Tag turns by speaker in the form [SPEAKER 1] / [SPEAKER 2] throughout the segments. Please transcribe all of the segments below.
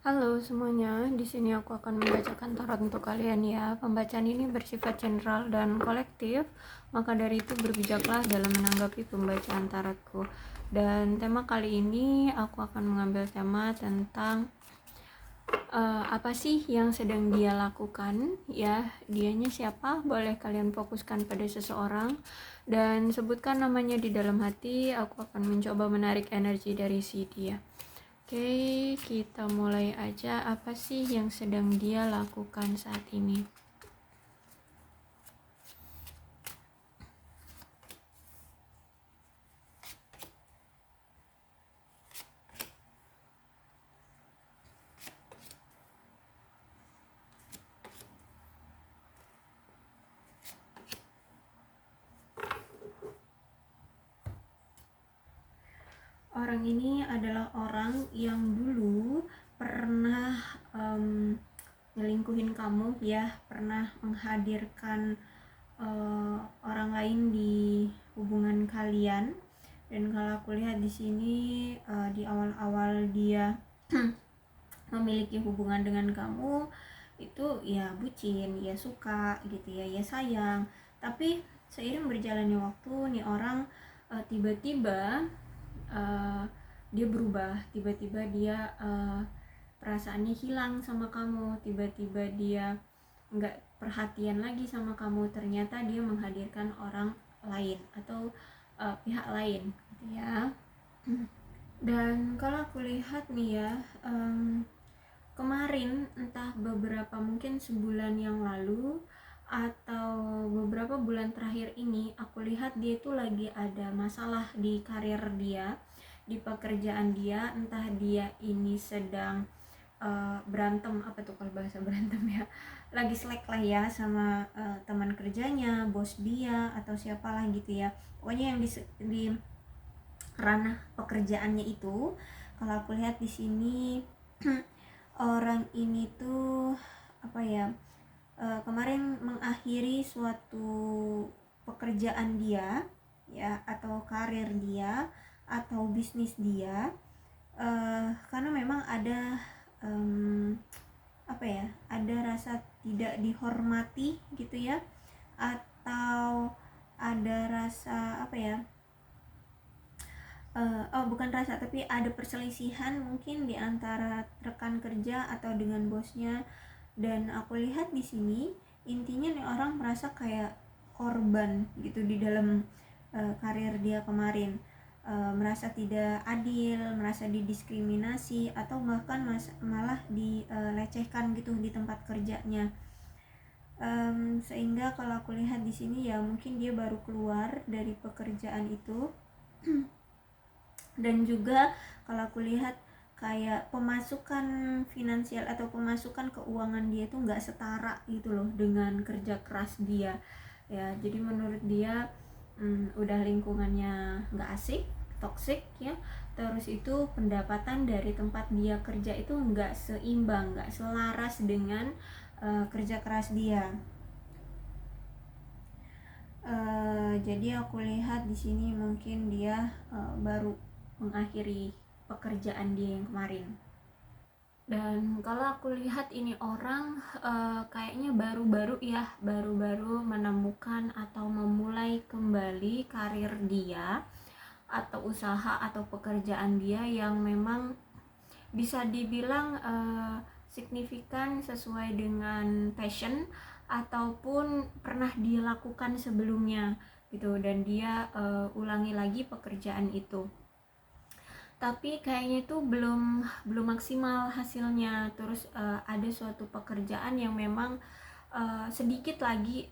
[SPEAKER 1] Halo semuanya, di sini aku akan membacakan tarot untuk kalian ya. Pembacaan ini bersifat general dan kolektif, maka dari itu berbijaklah dalam menanggapi pembacaan tarotku. Dan tema kali ini aku akan mengambil tema tentang apa sih yang sedang dia lakukan ya, dianya siapa, boleh kalian fokuskan pada seseorang dan sebutkan namanya di dalam hati. Aku akan mencoba menarik energi dari si dia. Oke, kita mulai aja. Apa sih yang sedang dia lakukan saat ini? Orang ini adalah orang yang dulu pernah nyelingkuhin kamu ya, pernah menghadirkan orang lain di hubungan kalian. Dan kalau aku lihat di sini di awal-awal dia memiliki hubungan dengan kamu itu ya bucin, ya suka gitu ya, ya sayang. Tapi seiring berjalannya waktu nih orang tiba-tiba uh, dia berubah, tiba-tiba dia perasaannya hilang sama kamu, tiba-tiba dia nggak perhatian lagi sama kamu, ternyata dia menghadirkan orang lain atau pihak lain gitu ya. Dan kalau aku lihat nih ya, kemarin entah beberapa mungkin sebulan yang lalu atau beberapa bulan terakhir ini, aku lihat dia itu lagi ada masalah di karir dia, di pekerjaan dia. Entah dia ini sedang berantem, apa tuh kalau bahasa berantem ya, lagi slack lah ya sama teman kerjanya, bos dia atau siapalah gitu ya. Pokoknya yang di ranah pekerjaannya itu, kalau aku lihat di sini orang ini tuh apa ya, kemarin mengakhiri suatu pekerjaan dia ya, atau karir dia atau bisnis dia, karena memang ada apa ya, ada rasa tidak dihormati gitu ya, atau ada rasa apa ya, bukan rasa tapi ada perselisihan mungkin di antara rekan kerja atau dengan bosnya. Dan aku lihat di sini intinya nih orang merasa kayak korban gitu di dalam karir dia kemarin, merasa tidak adil, merasa didiskriminasi atau bahkan malah dilecehkan gitu di tempat kerjanya. Sehingga kalau aku lihat di sini ya mungkin dia baru keluar dari pekerjaan itu. Dan juga kalau aku lihat kayak pemasukan finansial atau pemasukan keuangan dia tuh nggak setara gitu loh dengan kerja keras dia ya. Jadi menurut dia udah lingkungannya nggak asik, toksik ya. Terus itu pendapatan dari tempat dia kerja itu nggak seimbang, nggak selaras dengan kerja keras dia. Jadi aku lihat di sini mungkin dia baru mengakhiri pekerjaan dia yang kemarin. Dan kalau aku lihat ini orang kayaknya baru-baru menemukan atau memulai kembali karir dia atau usaha atau pekerjaan dia yang memang bisa dibilang signifikan sesuai dengan passion ataupun pernah dilakukan sebelumnya gitu, dan dia ulangi lagi pekerjaan itu. Tapi kayaknya itu belum maksimal hasilnya. Terus ada suatu pekerjaan yang memang sedikit lagi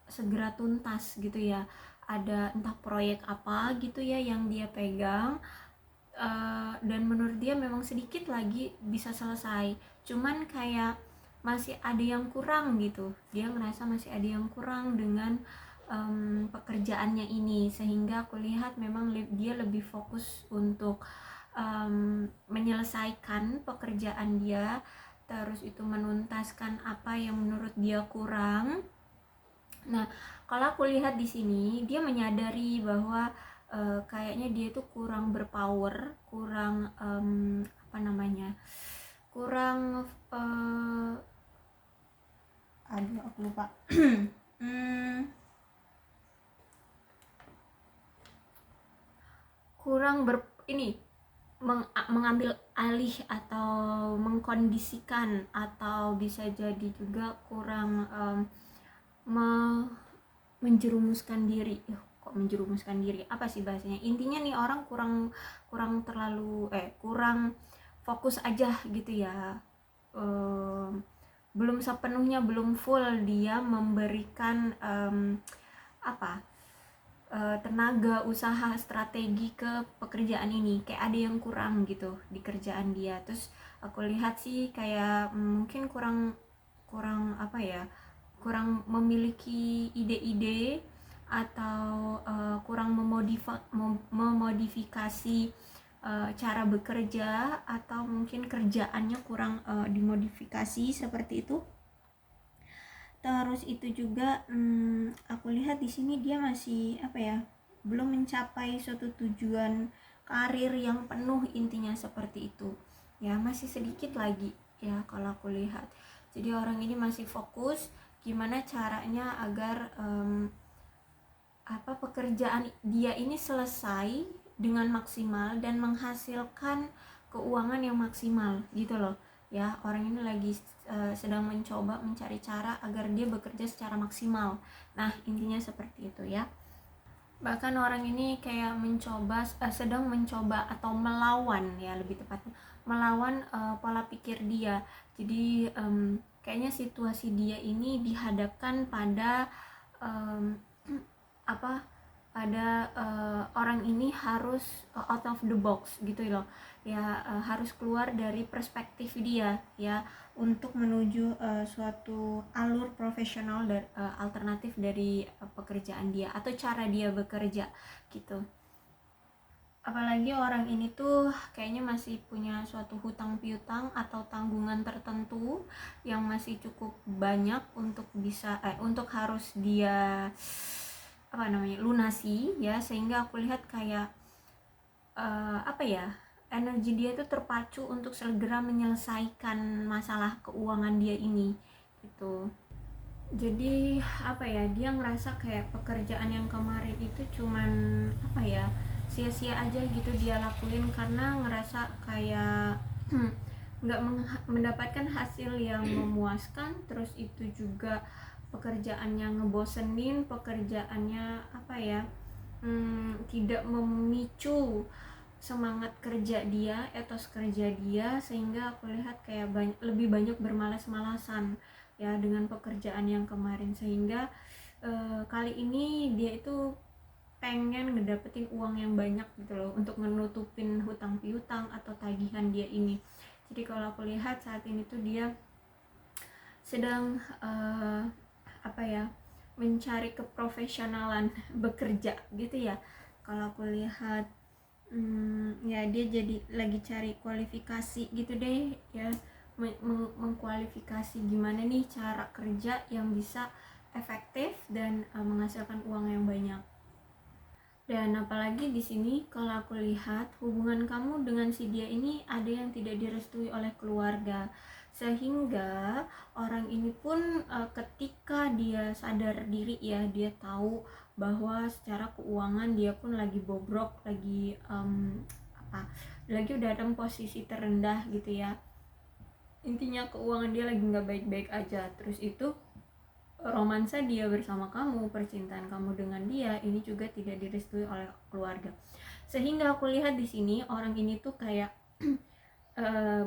[SPEAKER 1] segera tuntas gitu ya. Ada entah proyek apa gitu ya yang dia pegang, dan menurut dia memang sedikit lagi bisa selesai. Cuman kayak masih ada yang kurang gitu. Dia ngerasa masih ada yang kurang dengan pekerjaannya ini, sehingga aku lihat memang dia lebih fokus untuk menyelesaikan pekerjaan dia, terus itu menuntaskan apa yang menurut dia kurang. Nah, kalau aku lihat di sini dia menyadari bahwa kayaknya dia tuh kurang berpower, kurang apa namanya, kurang aduh aku lupa. Kurang mengambil alih atau mengkondisikan, atau bisa jadi juga kurang menjerumuskan diri. Kok menjerumuskan diri, apa sih bahasanya, intinya nih orang kurang terlalu kurang fokus aja gitu ya. Belum sepenuhnya, belum full dia memberikan tenaga, usaha, strategi ke pekerjaan ini. Kayak ada yang kurang gitu di kerjaan dia. Terus aku lihat sih kayak mungkin kurang apa ya, kurang memiliki ide-ide, atau kurang memodifikasi cara bekerja, atau mungkin kerjaannya kurang dimodifikasi seperti itu. Terus itu juga aku lihat di sini dia masih apa ya, belum mencapai suatu tujuan karir yang penuh, intinya seperti itu ya, masih sedikit lagi ya kalau aku lihat. Jadi orang ini masih fokus gimana caranya agar pekerjaan dia ini selesai dengan maksimal dan menghasilkan keuangan yang maksimal gitu loh ya. Orang ini lagi sedang mencoba mencari cara agar dia bekerja secara maksimal. Nah, intinya seperti itu ya. Bahkan orang ini kayak sedang mencoba atau melawan ya, lebih tepatnya melawan pola pikir dia. Jadi kayaknya situasi dia ini dihadapkan pada orang ini harus out of the box gitu loh ya, harus keluar dari perspektif dia ya, untuk menuju suatu alur profesional alternatif dari pekerjaan dia atau cara dia bekerja gitu. Apalagi orang ini tuh kayaknya masih punya suatu hutang piutang atau tanggungan tertentu yang masih cukup banyak untuk untuk harus dia lunasi ya, sehingga aku lihat kayak energi dia itu terpacu untuk segera menyelesaikan masalah keuangan dia ini gitu. Jadi dia ngerasa kayak pekerjaan yang kemarin itu cuman sia-sia aja gitu dia lakuin, karena ngerasa kayak nggak mendapatkan hasil yang memuaskan. Terus itu juga pekerjaannya ngebosenin, pekerjaannya tidak memicu semangat kerja dia, etos kerja dia, sehingga aku lihat kayak lebih banyak bermalas-malasan ya dengan pekerjaan yang kemarin. Sehingga kali ini dia itu pengen ngedapetin uang yang banyak gitu loh, untuk menutupin hutang piutang atau tagihan dia ini. Jadi kalau aku lihat saat ini tuh dia sedang mencari keprofesionalan bekerja gitu ya. Kalau aku lihat ya dia jadi lagi cari kualifikasi gitu deh ya, mengkualifikasi gimana nih cara kerja yang bisa efektif dan menghasilkan uang yang banyak. Dan apalagi di sini kalau aku lihat hubungan kamu dengan si dia ini ada yang tidak direstui oleh keluarga, sehingga orang ini pun ketika dia sadar diri ya, dia tahu bahwa secara keuangan dia pun lagi bobrok, lagi udah dalam posisi terendah gitu ya. Intinya keuangan dia lagi nggak baik-baik aja. Terus itu romansa dia bersama kamu, percintaan kamu dengan dia ini juga tidak direstui oleh keluarga. Sehingga aku lihat di sini orang ini tuh kayak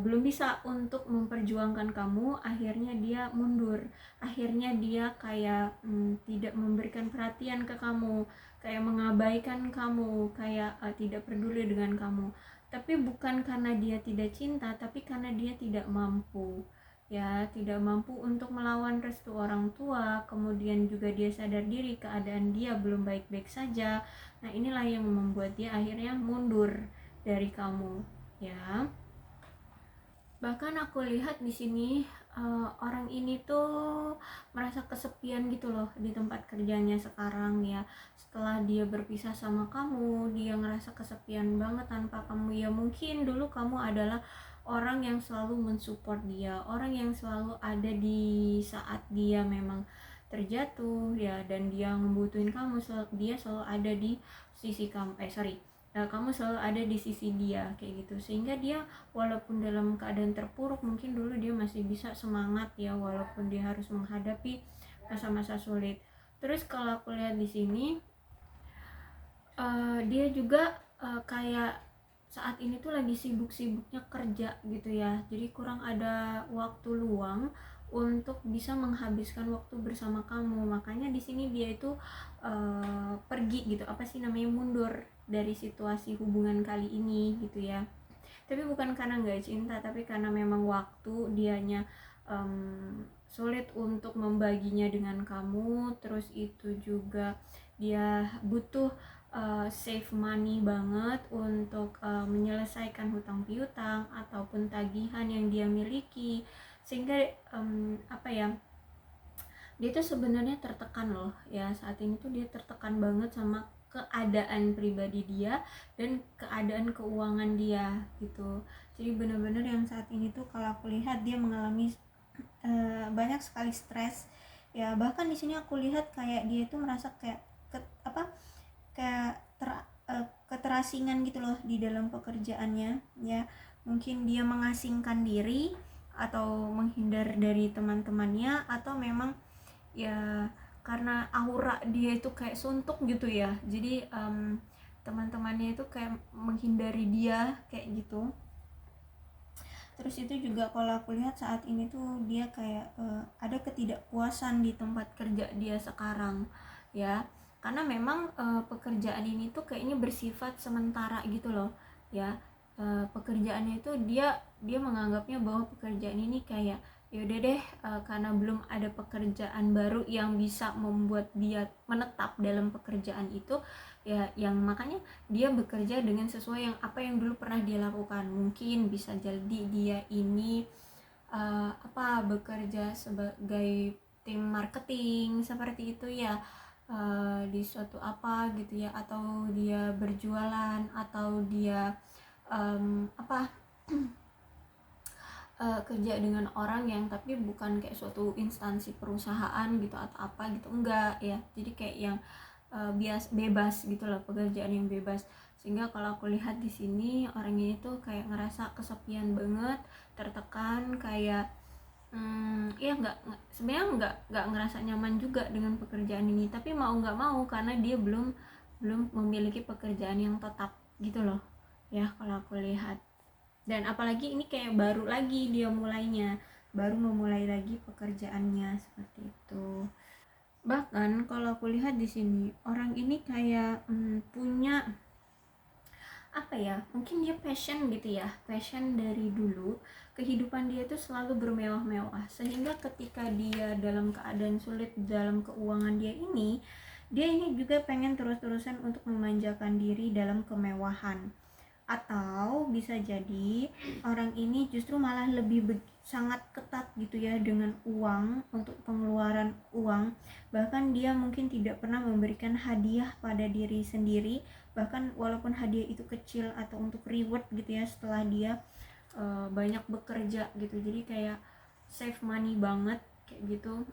[SPEAKER 1] belum bisa untuk memperjuangkan kamu, akhirnya dia mundur, akhirnya dia kayak tidak memberikan perhatian ke kamu, kayak mengabaikan kamu, kayak tidak peduli dengan kamu. Tapi bukan karena dia tidak cinta, tapi karena dia tidak mampu ya, tidak mampu untuk melawan restu orang tua. Kemudian juga dia sadar diri keadaan dia belum baik-baik saja. Nah, inilah yang membuat dia akhirnya mundur dari kamu ya. Bahkan aku lihat di sini orang ini tuh merasa kesepian gitu loh di tempat kerjanya sekarang ya. Setelah dia berpisah sama kamu, dia ngerasa kesepian banget tanpa kamu ya. Mungkin dulu kamu adalah orang yang selalu mensupport dia, orang yang selalu ada di saat dia memang terjatuh ya, dan dia ngebutuhin kamu, dia selalu ada di sisi kamu, kamu selalu ada di sisi dia kayak gitu, sehingga dia walaupun dalam keadaan terpuruk, mungkin dulu dia masih bisa semangat ya, walaupun dia harus menghadapi masa-masa sulit. Terus kalau aku lihat di sini, dia juga kayak saat ini tuh lagi sibuk-sibuknya kerja gitu ya, jadi kurang ada waktu luang untuk bisa menghabiskan waktu bersama kamu. Makanya di sini dia itu pergi gitu, apa sih namanya, mundur dari situasi hubungan kali ini gitu ya. Tapi bukan karena nggak cinta, tapi karena memang waktu dianya sulit untuk membaginya dengan kamu. Terus itu juga dia butuh save money banget untuk menyelesaikan hutang piutang ataupun tagihan yang dia miliki, sehingga dia tuh sebenarnya tertekan loh ya, saat ini tuh dia tertekan banget sama keadaan pribadi dia dan keadaan keuangan dia gitu. Jadi bener-bener yang saat ini tuh kalau aku lihat dia mengalami banyak sekali stres ya. Bahkan di sini aku lihat kayak dia itu merasa kayak keterasingan gitu loh di dalam pekerjaannya ya. Mungkin dia mengasingkan diri atau menghindar dari teman-temannya, atau memang ya karena aura dia itu kayak suntuk gitu ya, jadi teman-temannya itu kayak menghindari dia kayak gitu. Terus itu juga kalau aku lihat saat ini tuh dia kayak ada ketidakpuasan di tempat kerja dia sekarang ya, karena memang pekerjaan ini tuh kayaknya bersifat sementara gitu loh ya. Pekerjaannya itu dia menganggapnya bahwa pekerjaan ini kayak yaudah deh, karena belum ada pekerjaan baru yang bisa membuat dia menetap dalam pekerjaan itu ya, yang makanya dia bekerja dengan sesuai yang apa yang dulu pernah dia lakukan. Mungkin bisa jadi dia ini bekerja sebagai tim marketing seperti itu ya, di suatu apa gitu ya, atau dia berjualan, atau dia kerja dengan orang yang tapi bukan kayak suatu instansi perusahaan gitu atau apa gitu, enggak ya. Jadi kayak yang bebas gitu loh, pekerjaan yang bebas. Sehingga kalau aku lihat di sini orang ini tuh kayak ngerasa kesepian banget, tertekan, kayak ya sebenarnya nggak ngerasa nyaman juga dengan pekerjaan ini, tapi mau nggak mau karena dia belum memiliki pekerjaan yang tetap gitu loh ya kalau aku lihat. Dan apalagi ini kayak baru lagi dia mulainya, baru memulai lagi pekerjaannya seperti itu. Bahkan kalau aku lihat di sini orang ini kayak punya mungkin dia passion gitu ya, passion dari dulu kehidupan dia itu selalu bermewah-mewah, sehingga ketika dia dalam keadaan sulit dalam keuangan dia ini juga pengen terus-terusan untuk memanjakan diri dalam kemewahan. Atau bisa jadi orang ini justru malah sangat ketat gitu ya dengan uang, untuk pengeluaran uang. Bahkan dia mungkin tidak pernah memberikan hadiah pada diri sendiri, bahkan walaupun hadiah itu kecil atau untuk reward gitu ya setelah dia banyak bekerja gitu. Jadi kayak save money banget kayak gitu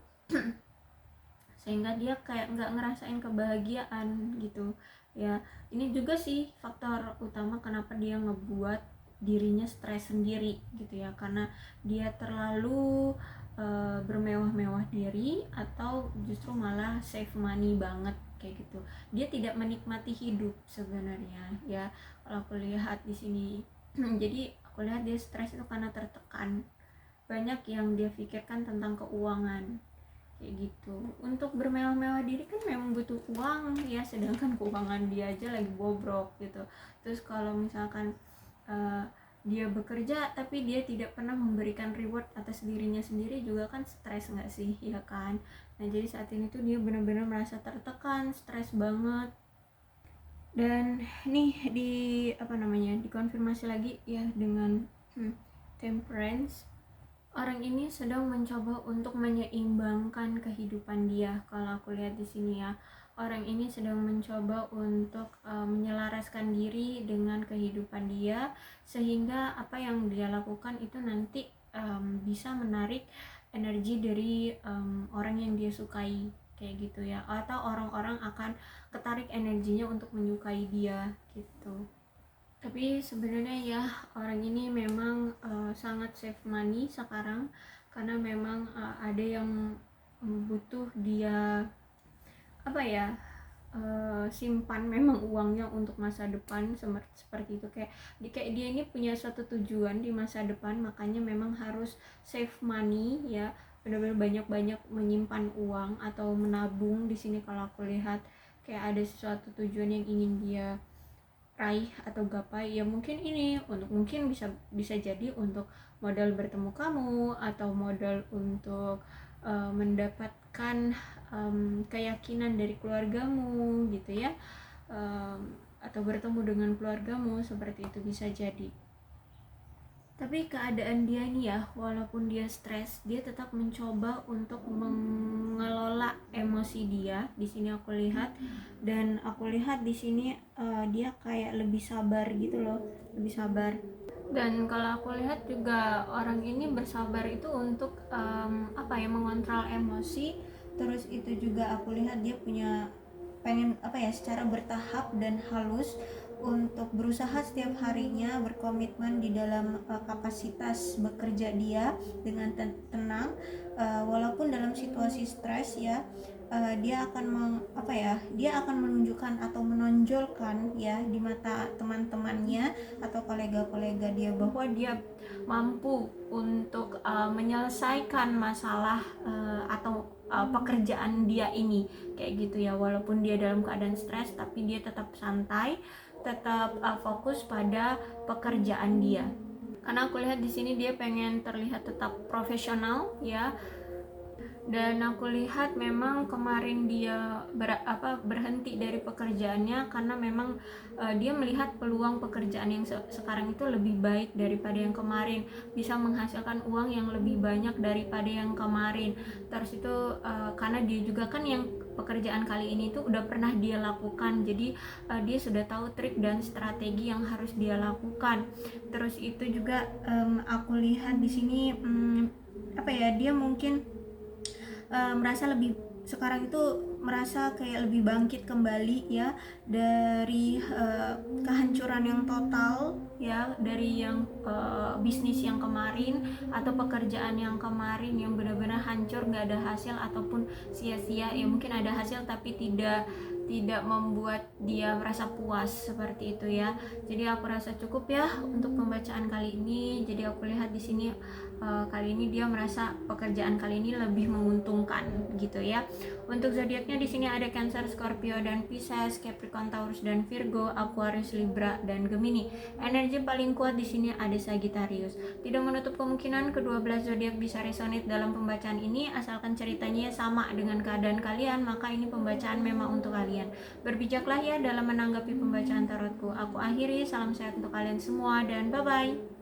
[SPEAKER 1] sehingga dia kayak nggak ngerasain kebahagiaan gitu ya. Ini juga sih faktor utama kenapa dia ngebuat dirinya stres sendiri gitu ya, karena dia terlalu bermewah-mewah diri, atau justru malah save money banget kayak gitu. Dia tidak menikmati hidup sebenarnya ya kalau aku lihat di sini. Jadi aku lihat dia stres itu karena tertekan, banyak yang dia pikirkan tentang keuangan kayak gitu. Untuk bermewah-mewah diri kan memang butuh uang ya, sedangkan keuangan dia aja lagi bobrok gitu. Terus kalau misalkan dia bekerja tapi dia tidak pernah memberikan reward atas dirinya sendiri, juga kan stres nggak sih ya kan. Nah jadi saat ini tuh dia benar-benar merasa tertekan, stres banget. Dan nih dikonfirmasi lagi ya dengan Temperance. Orang ini sedang mencoba untuk menyeimbangkan kehidupan dia. Kalau aku lihat di sini ya, orang ini sedang mencoba untuk menyelaraskan diri dengan kehidupan dia, sehingga apa yang dia lakukan itu nanti bisa menarik energi dari orang yang dia sukai, kayak gitu ya, atau orang-orang akan ketarik energinya untuk menyukai dia gitu. Tapi sebenarnya ya, orang ini memang sangat save money sekarang, karena memang ada yang butuh dia apa ya, simpan memang uangnya untuk masa depan, seperti itu. Kayak dia ini punya suatu tujuan di masa depan, makanya memang harus save money ya, benar-benar banyak-banyak menyimpan uang atau menabung di sini. Kalau aku lihat kayak ada sesuatu tujuan yang ingin dia raih atau gapai ya, mungkin ini mungkin bisa jadi untuk modal bertemu kamu, atau modal untuk mendapatkan keyakinan dari keluargamu gitu ya, atau bertemu dengan keluargamu, seperti itu bisa jadi. Tapi keadaan dia nih ya, walaupun dia stres, dia tetap mencoba untuk mengelola emosi dia. Di sini aku lihat, dan aku lihat di sini dia kayak lebih sabar gitu loh, lebih sabar. Dan kalau aku lihat juga orang ini bersabar itu untuk mengontrol emosi. Terus itu juga aku lihat dia punya pengen secara bertahap dan halus untuk berusaha setiap harinya berkomitmen di dalam kapasitas bekerja dia dengan tenang, walaupun dalam situasi stres ya. Dia akan dia akan menunjukkan atau menonjolkan ya di mata teman-temannya atau kolega-kolega dia bahwa dia mampu untuk menyelesaikan masalah atau pekerjaan dia ini, kayak gitu ya. Walaupun dia dalam keadaan stres, tapi dia tetap santai, tetap fokus pada pekerjaan dia. Karena aku lihat di sini dia pengen terlihat tetap profesional ya. Dan aku lihat memang kemarin dia berhenti dari pekerjaannya karena memang dia melihat peluang pekerjaan yang sekarang itu lebih baik daripada yang kemarin, bisa menghasilkan uang yang lebih banyak daripada yang kemarin. Terus itu karena dia juga kan yang pekerjaan kali ini tuh udah pernah dia lakukan, jadi dia sudah tahu trik dan strategi yang harus dia lakukan. Terus itu juga aku lihat di sini dia mungkin merasa lebih sekarang itu merasa kayak lebih bangkit kembali ya dari kehancuran yang total ya, dari yang bisnis yang kemarin atau pekerjaan yang kemarin yang benar-benar hancur, nggak ada hasil ataupun sia-sia ya. Mungkin ada hasil tapi tidak membuat dia merasa puas, seperti itu ya. Jadi aku rasa cukup ya untuk pembacaan kali ini. Jadi aku lihat di sini kali ini dia merasa pekerjaan kali ini lebih menguntungkan gitu ya. Untuk zodiaknya di sini ada Cancer, Scorpio dan Pisces, Capricorn, Taurus dan Virgo, Aquarius, Libra dan Gemini. Energi paling kuat di sini ada Sagittarius. Tidak menutup kemungkinan kedua belas zodiak bisa resonate dalam pembacaan ini, asalkan ceritanya sama dengan keadaan kalian, maka ini pembacaan memang untuk kalian. Berbijaklah ya dalam menanggapi pembacaan tarotku. Aku akhiri, salam sehat untuk kalian semua dan bye bye.